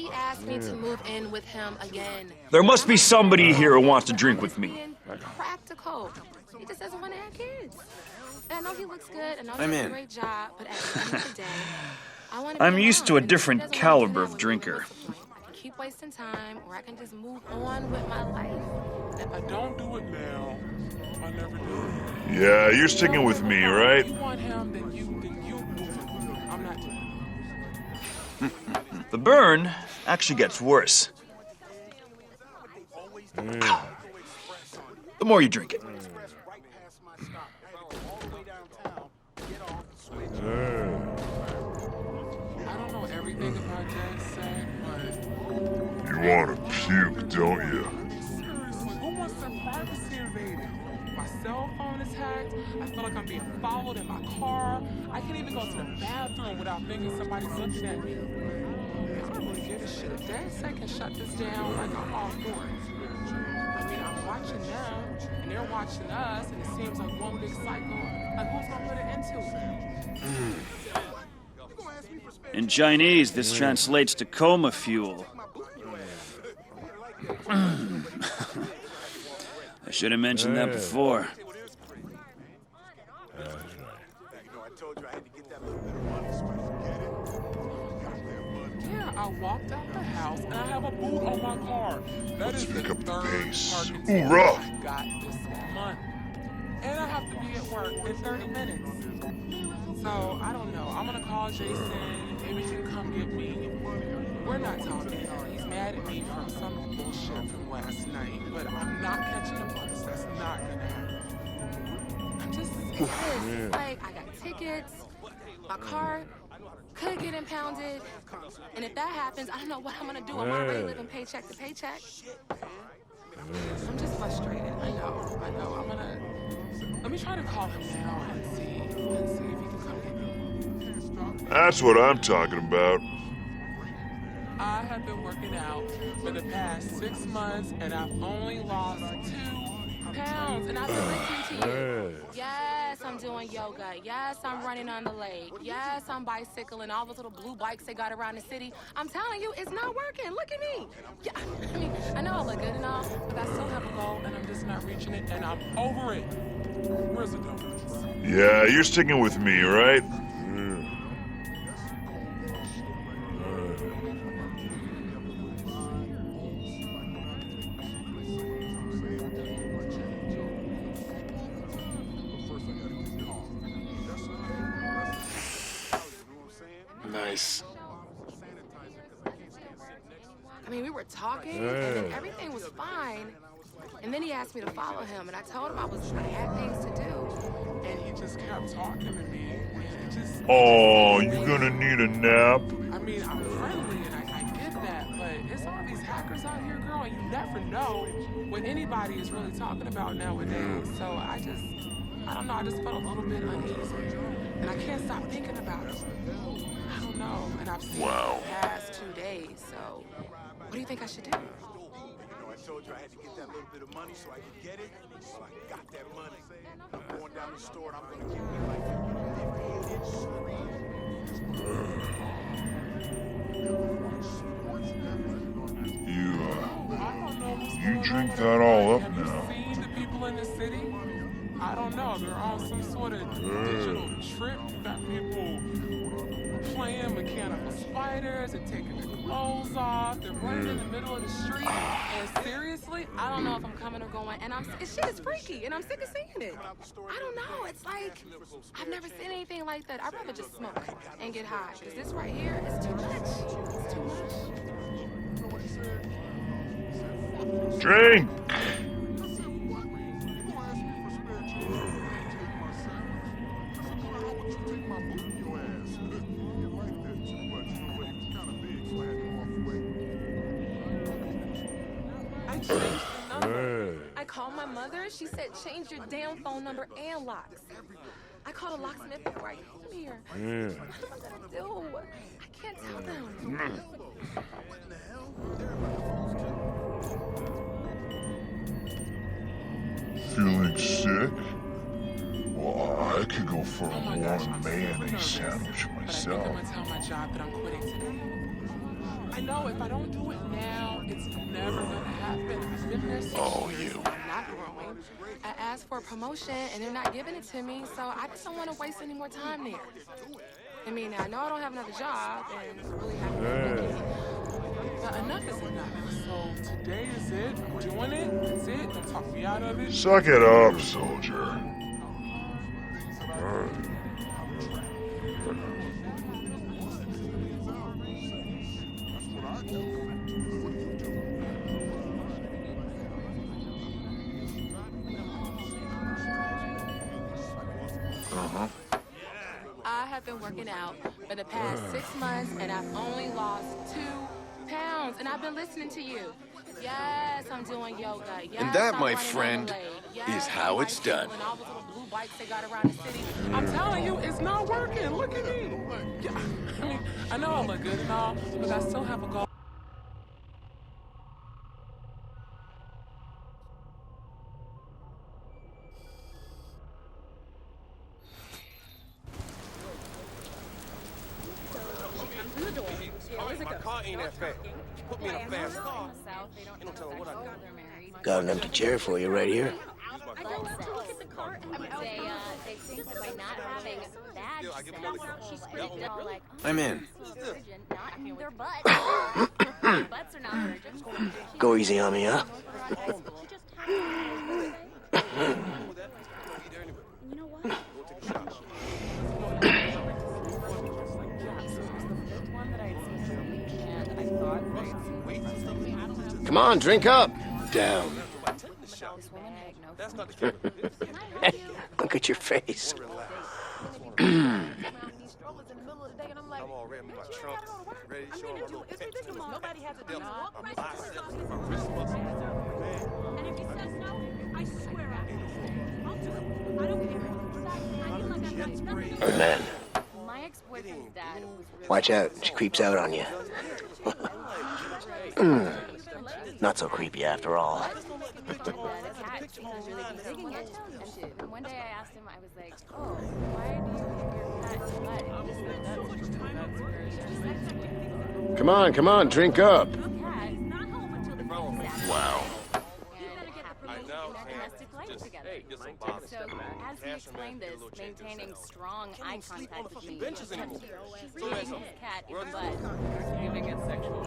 He asked me to move in with him again. There must be somebody here who wants to drink with me. Being practical. He just doesn't want to have kids. And I know he looks good. I know he I'm does a in. great job. But at the end of the day, I want to be I'm used to a alone, and if he different doesn't wanna do caliber that of with me, drinker. what's the point? I can keep wasting time, or I can just move on with my life. If I don't do it now, I never do. Yeah, you're sticking with me, right? If you want him, then you move him. I'm not doing it. The burn actually gets worse. The more you drink it. I don't know everything about Jay's set, but You want to puke, don't you? seriously, who wants their privacy invaded? My cell phone is hacked. I feel like I'm being followed in my car. I can't even go to the bathroom without thinking somebody's looking at me. I don't really give a shit. If Dad said can shut this down, like I'm all for it. I mean, I'm watching them, and they're watching us, and it seems like one big cycle. Like, who's gonna put an end to it? In Chinese, this translates to coma fuel. I should have mentioned that before. Yeah, I walked out the house, and I have a boot on my car. That Let's is pick the up the third pace. target Hoorah! I got this month. And I have to be at work in 30 minutes. So, I don't know. I'm gonna call Jason. Maybe he can come get me. We're not talking. He's mad at me from some bullshit from last night. But I'm not catching a bus. That's not gonna happen. I'm just pissed. Like, I got tickets. My car could get impounded. And if that happens, I don't know what I'm gonna do. I'm already living paycheck to paycheck. I'm just frustrated. I know. I'm gonna... Let me try to call him now and see if he can come get me. That's what I'm talking about. I have been working out for the past 6 months, and I've only lost 2 pounds, and I've been listening to you. Yes, I'm doing yoga. Yes, I'm running on the lake. Yes, I'm bicycling. All those little blue bikes they got around the city. I'm telling you, it's not working. Look at me. Yeah, I mean, I know I look good and all, but I still have a goal, and I'm just not reaching it, and I'm over it. Where's the donuts? Yeah, you're sticking with me, right? Nice. I mean, we were talking, and then everything was fine. And then he asked me to follow him, and I told him I had things to do. And he just kept talking to me, and it just... Oh, you gonna need a nap? I mean, I'm friendly, and I get that, but it's all these hackers out here, girl, and you never know what anybody is really talking about nowadays. So I don't know, I just felt a little bit uneasy. And I can't stop thinking about it. I don't know, and I've seen it the past 2 days, so what do you think I should do? I told you I had to get that little bit of money so I could get it. Well, I got that money. I'm going down the store and I'm going to give me like You drink that all up now. Have you seen the people in the city? I don't know, they're on some sort of digital trip. You got people playing mechanical spiders and taking their clothes off. They're running in the middle of the street. And seriously, I don't know if I'm coming or going. And shit is freaky, and I'm sick of seeing it. I don't know. It's like, I've never seen anything like that. I'd rather just smoke and get high. Because this right here is too much. It's too much. Drink! I called my mother. She said, change your damn phone number and locks. I called a locksmith before I came here. What am I gonna do? I can't tell them. Feeling sick? Well, I could go for a Oh my gosh, warm I'm mayonnaise super nervous, sandwich but I think myself. I'm gonna tell my job that I'm quitting today. I I know if I don't do it now, it's never gonna happen. I've been there 6 years. I'm not growing. I asked for a promotion and they're not giving it to me, so I just don't want to waste any more time there. I mean, I know I don't have another job and I'm really happy to be But enough is enough. So today is it. I'm doing it. That's it. Don't talk me out of it. Suck it up, soldier. I have been working out for the past 6 months and I've only lost 2 pounds and I've been listening to you. Yes, I'm doing yoga. Yes, And that, I'm my running on friend, the leg. Yes, is I'm how it's done. bicycling, all those little blue bikes they got around the city. I'm telling you, it's not working. Look at me. Yeah, I mean, I know I look good and all, but I still have a goal. My car ain't that fast. Put me in a fast car. Ain't no telling what I got. Got an empty chair for you right here. I go out to look at the car and they think that by not having bad sex, she's pretty all like, I'm in. virgin, not in their butts. Their butts are not virgin. Go easy on me, huh? You know what? Come on, drink up. Down. Look at your face. I'm all ready. My trunk ready to show my little pet. Nobody has a job. I'm bicycling. My wrist muscle. And if he says no, I swear I'll do it. I don't care. I feel like I've got nothing to Good man. My ex-boyfriend's dad was really Watch out, she creeps out on you. Not so creepy after all. the cat. She was really digging it. And one day I asked him, I was like, oh, why do you think your cat is blood? And he just said, that's Come on, drink up. cat is not home until the Wow. and their domestic life together. So as he explained this, maintaining strong eye contact with me, she's reading his cat in the butt. Giving it sexual.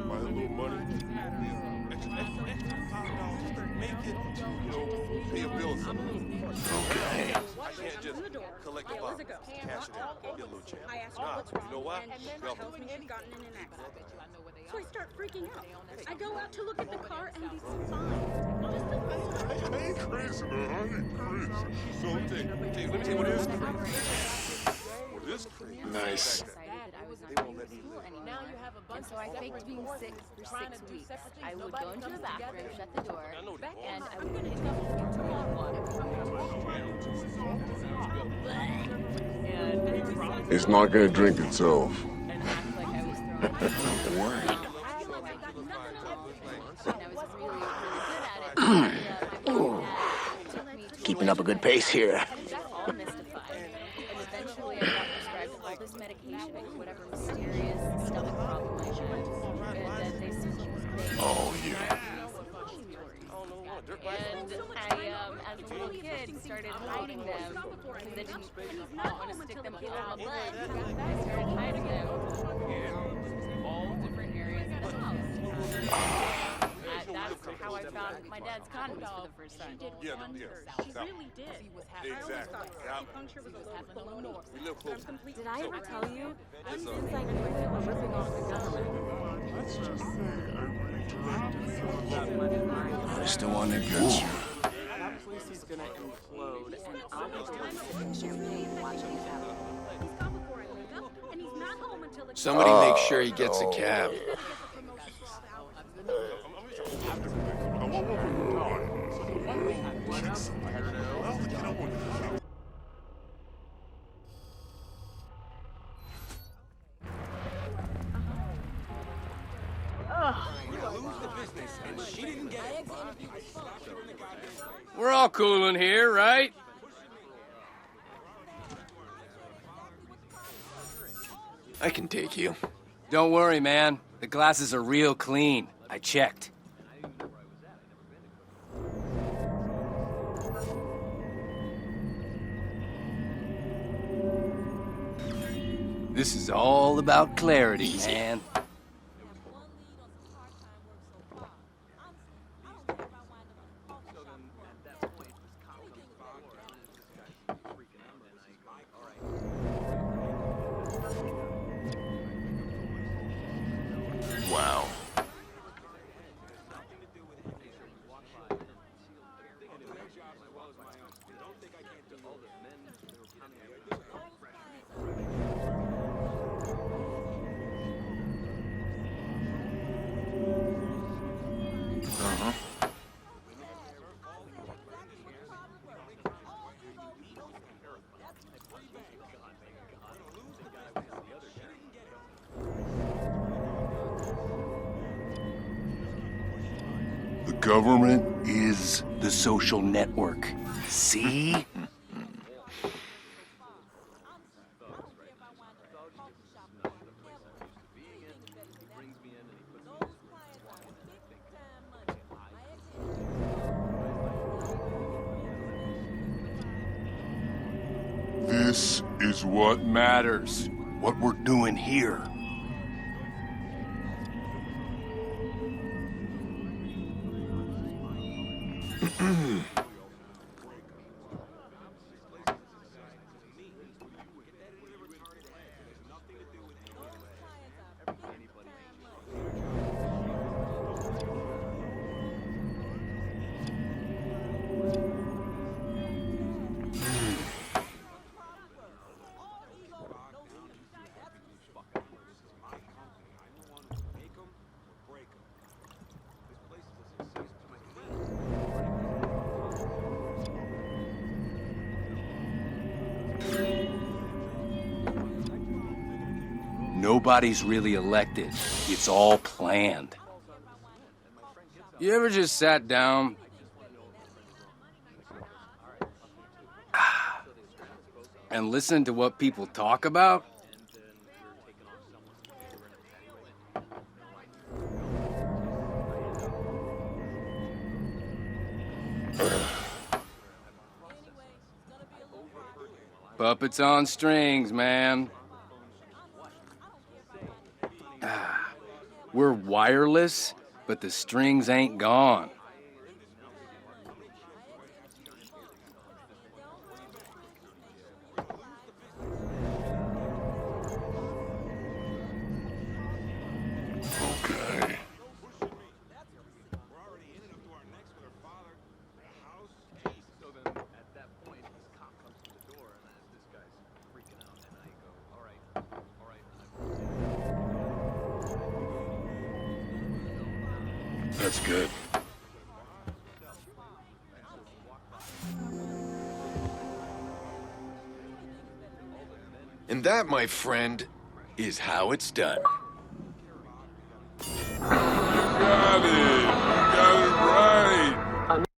Buy a little money. Make it, pay a bill or something. Okay. I can't just collect the box, cash it in, get a little change. Nah, you know why? So I start freaking out. I go out to look at the car and he's fine. I ain't crazy, man. I ain't crazy. So let me tell you what is crazy. What is crazy? Nice. Decided that I was not going to school anymore. And so I faked being sick for 6 weeks. I would go into the bathroom, shut the door, and I would pick up cold water. It's not gonna drink itself. And act like I was throwing Word. and I was really, really good at it. And, my mom and dad took me to Keeping up a good pace here. all mystified. And eventually I got prescribed all this medication for whatever mysterious stomach problem I had. And they said Oh, yeah. And I, as a little kid, started hiding them because I didn't want to stick them up my butt. I started hiding them in all different areas of the house. That's how I found my dad's condoms for the first time. Yeah, She really did. exactly. Acupuncture was always We live close. Did I ever tell you? Since I knew they were ripping off the government. Let's just say I really tried to Still on their goods. That place is gonna implode, and I'll be drinking champagne watching it happen. He's gone before I wake up, and he's not home until the Somebody make sure he gets a cab. We're all cool in here, right? I can take you. Don't worry, man. The glasses are real clean. I checked. This is all about clarity, man. Wow. The government is The social network. See? This is what Matters. What we're doing here. Nobody's really elected. It's all planned. You ever just sat down and listened to what people talk about? Puppets on strings, man. We're wireless, but the strings ain't gone. okay. That's good. And that, my friend, is how it's done. Got it. You got it right.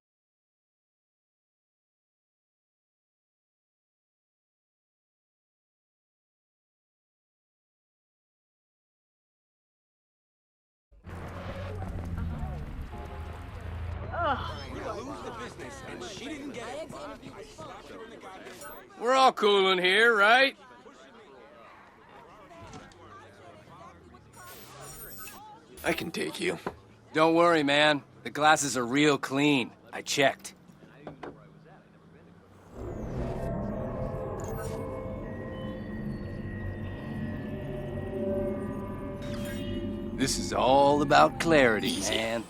We're all cool in here, right? I can take you. Don't worry, man. The glasses are real clean. I checked. This is all about clarity, man.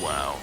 Wow.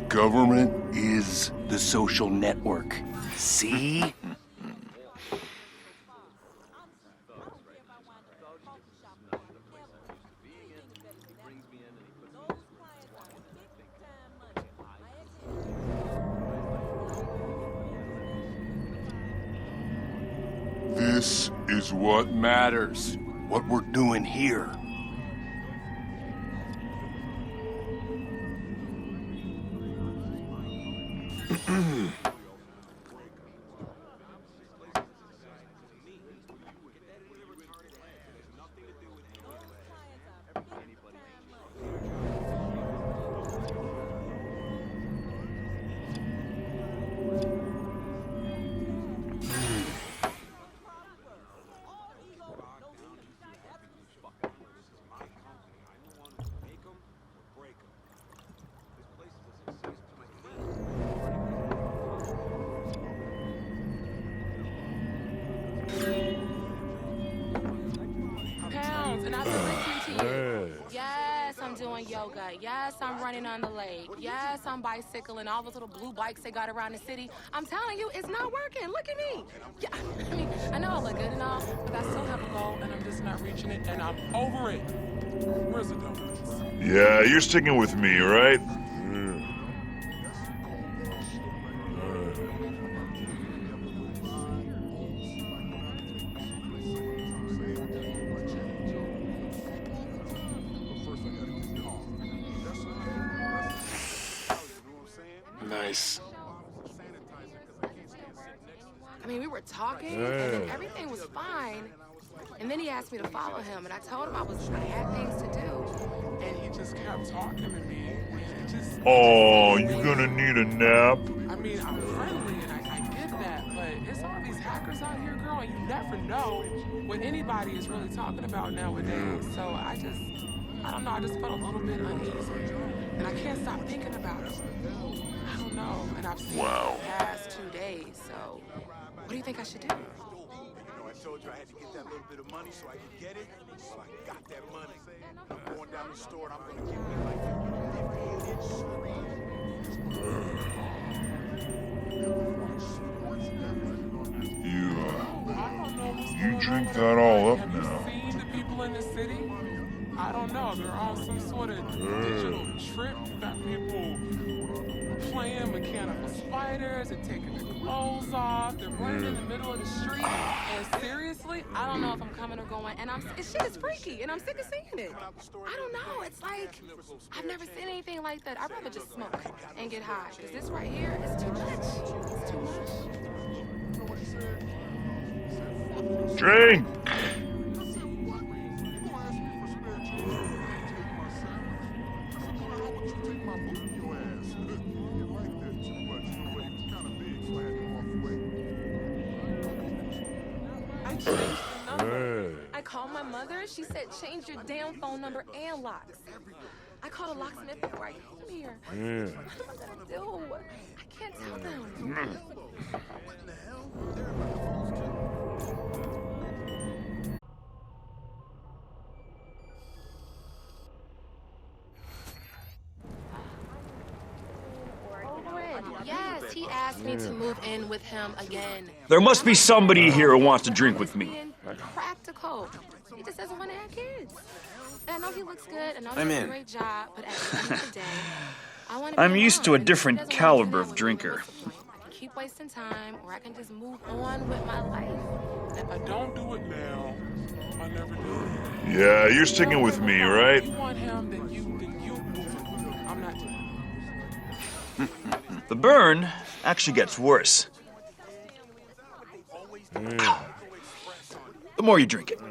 government is the social network. See? This is what Matters. What we're doing here. And I've been listening to you. Yes, I'm doing yoga. Yes, I'm running on the lake. Yes, I'm bicycling. All those little blue bikes they got around the city. I'm telling you, it's not working. Look at me. Yeah, I mean, I know I look good and all, But I still have a goal, and I'm just not reaching it, and I'm over it. Where's the donuts? Yeah, you're sticking with me, right? Nice. I mean, we were talking, and then everything was fine. And then he asked me to follow him, and I told him I had things to do. And he just kept talking to me. And it just, Oh, you gonna need a nap? I mean, I'm friendly, and I get that, but it's all these hackers out here, girl, and you never know what anybody is really talking about nowadays. So I don't know, I just felt a little bit uneasy. And I can't stop thinking about it. I don't know, and I've seen it the past 2 days, so what do you think I should do? I told you I had to get that little bit of money so I could get it. Well, I got that money. I'm going down the store and I'm going to give me like You drink that all up Have now. you seen the people in the city? I don't know. They're on some sort of digital trip. You got people playing mechanical spiders and taking their clothes off. They're running in the middle of the street. And seriously, I don't know if I'm coming or going, and shit is freaky, and I'm sick of seeing it. I don't know. It's like I've never seen anything like that. I'd rather just smoke and get high, because this right here is too much. It's too much. Drink! I changed the number. I called my mother. She said, change your damn phone number and locks. I called a locksmith before I came here. What am I gonna do? I can't tell them. Yes, he asked me to move in with him again. There must be somebody here who wants to drink with me. Being practical. He just doesn't want to have kids. And I know he looks good, and I know I'm he does in. a great job, but at the end of the day, I want I'm used to a different caliber of drinker. I can keep wasting time, or I can just move on with my life. if I don't do it now, I'll never do it. Yeah, you're sticking with me, right? If you want him, then you move him. I'm not doing it. The burn actually gets worse. The more you drink it. I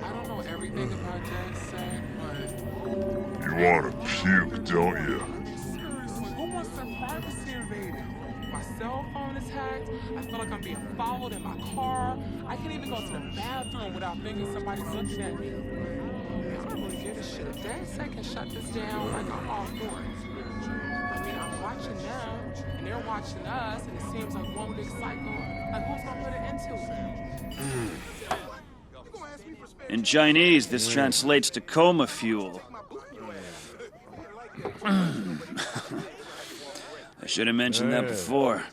don't know everything about that set, but You want to puke, don't you? seriously, who wants their privacy invaded? My cell phone is hacked. I feel like I'm being followed in my car. I can't even go to the bathroom without thinking somebody's looking at me. I don't really give a shit. If Dad said can shut this down, like I'm all for it. I mean, I'm watching them, and they're watching us, and it seems like one big cycle. Like, who's gonna put an end to it? In Chinese, this translates to coma fuel. I should have mentioned that before.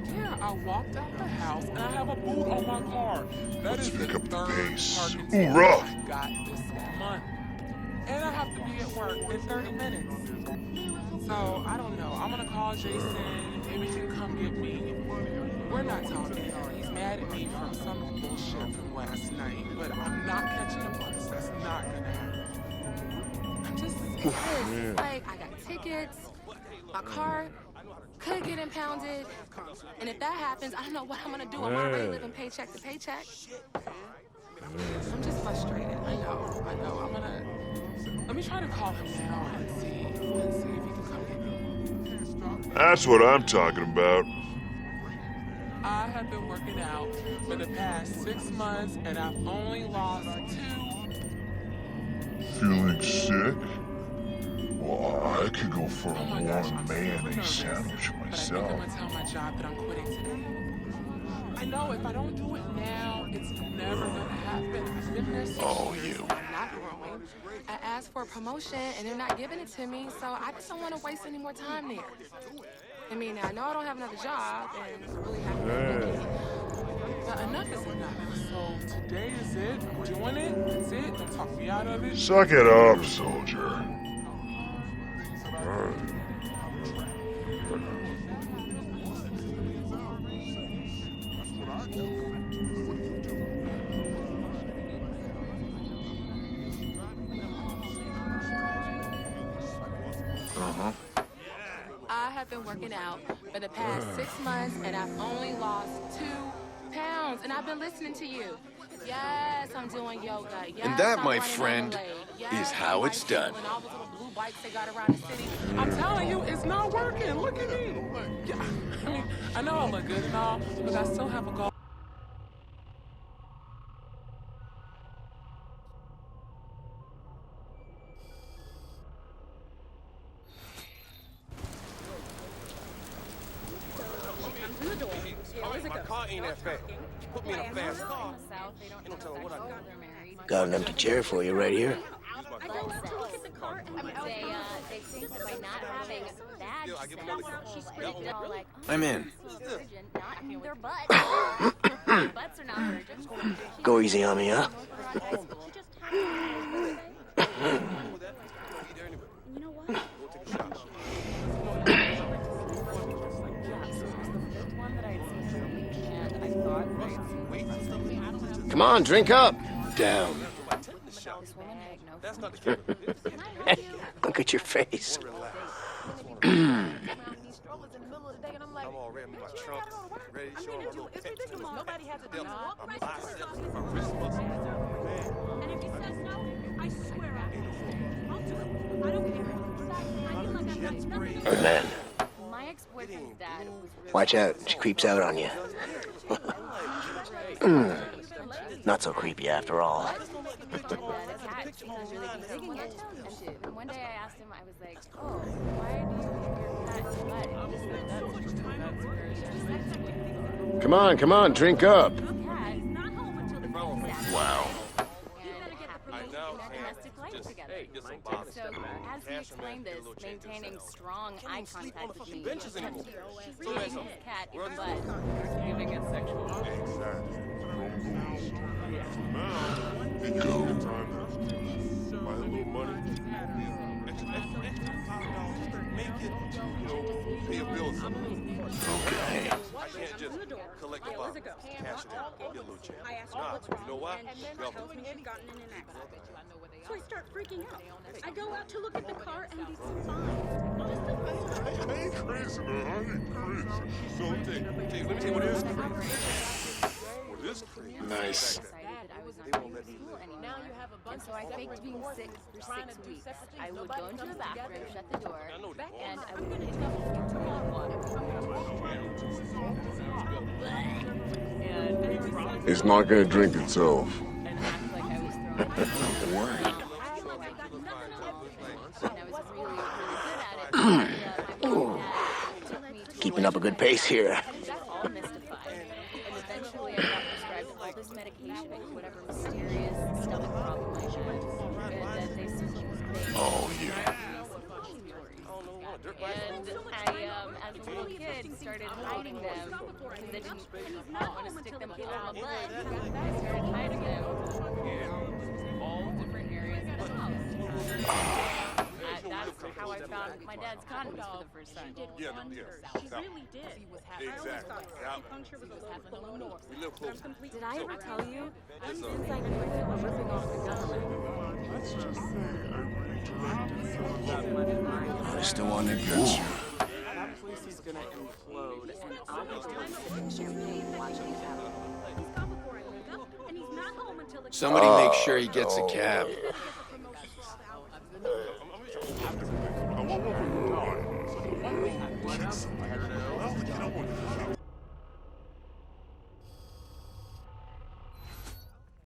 Yeah, I walked out the house and I have a boot on my car. That Let's is pick the up the third pace. parking Hoorah! ticket I got this month. And I have to be at work in 30 minutes. So, I don't know. I'm gonna call Jason. Maybe he can come get me. We're not talking. He's mad at me from some bullshit from last night. But I'm not catching a bus. That's not gonna happen. I'm just It's like I got tickets, my car could get impounded, and if that happens, I don't know what I'm gonna do. I'm already living paycheck to paycheck. I'm just frustrated. I know. I'm gonna... Let me try to call him now and see if he can come get me. That's what I'm talking about. I have been working out for the past 6 months, and I've only lost 2. Feeling sick? Well, I could go for a Oh my gosh, warm I'm super mayonnaise nervous, sandwich but I think I'm myself. gonna tell my job that I'm quitting today. I know if I don't do it now, it's never gonna happen. I've been there 6 years, and I'm not growing. I asked for a promotion, and they're not giving it to me, so I just don't want to waste any more time there. I mean, I know I don't have another job, and I really haven't been looking. But enough is enough. So today is it. I'm doing it. That's it. Don't talk me out of it. Suck it up, soldier. I have been working out for the past 6 months, and I've only lost 2 pounds, and I've been listening to you. Yes, I'm doing yoga. Yes, And that, I'm my running on the friend, leg. Yes, is how I'm it's done. bicycling, all those little blue bikes they got around the city. I'm telling you, it's not working. Look at me. Yeah, I mean, I know I look good and all, but I still have a goal. My car ain't that fast. Put me in a fast car. South, they don't tell them what they're married. Got an empty chair for you right here. I go out to look at the car and They think that by not having bags she's pretty all like, I'm in. virgin, not in their butts. Their butts are not virgin. Go easy on me, huh? you know what? One that I had seen for a week, and I thought that Come on, drink up. Down. this woman had no Look at your face. I'm all ready. My trunk ready to show a little pet. Nobody has a I'm job. biceps, my wrist muscle. And if he says no, I swear I'll do it. I don't care. I feel like I've got nothing to Good man. My ex-boyfriend's dad was really Watch out. She creeps out on you. Not so creepy after all. cat. He was really digging it. And one day I asked him, I was like, oh, why do you think your cat butt? He just said, that's Come on, drink up. cat. Wow. Domestic life together. So as he explained this, maintaining strong eye contact with me, he kept feeding his cat in the butt, giving it sexual. My little money. Make it, pay a bill or something. Okay. I can't just collect the box, cash it in, get a little change. Nah, you know why? Government. gotten in an accident. So I start freaking out. I go out to look at the car and he's fine. I ain't crazy, man. I ain't crazy. So let me tell you what is crazy. What is crazy? Nice. Decided that I was not going to school anymore. And so I faked being sick for 6 weeks. I would go into the bathroom, shut the door, and I would pick up hot water. And It's not gonna drink itself. act like I was throwing Word. and I was really, really good at it. And my mom and dad took me to Keeping up a good pace here. We got all mystified. And eventually I got prescribed all this medication for whatever mysterious stomach problem I had. And they Oh, yeah. And I, as a little kid, started hiding them because I didn't want to stick them all in my butt. I started hiding them in all different areas of the house. That's how I found my dad's condoms for the first time. Yeah, She really did. exactly. Yeah. We live close. Did I ever tell you? Since I knew they were ripping off the government. Let's just say I really directed I still want to get you. That place is gonna implode, and I'll be sipping champagne watching it happen. He's gone before I wake up, and he's not home until the Somebody make sure he gets a cab. Well, you know what?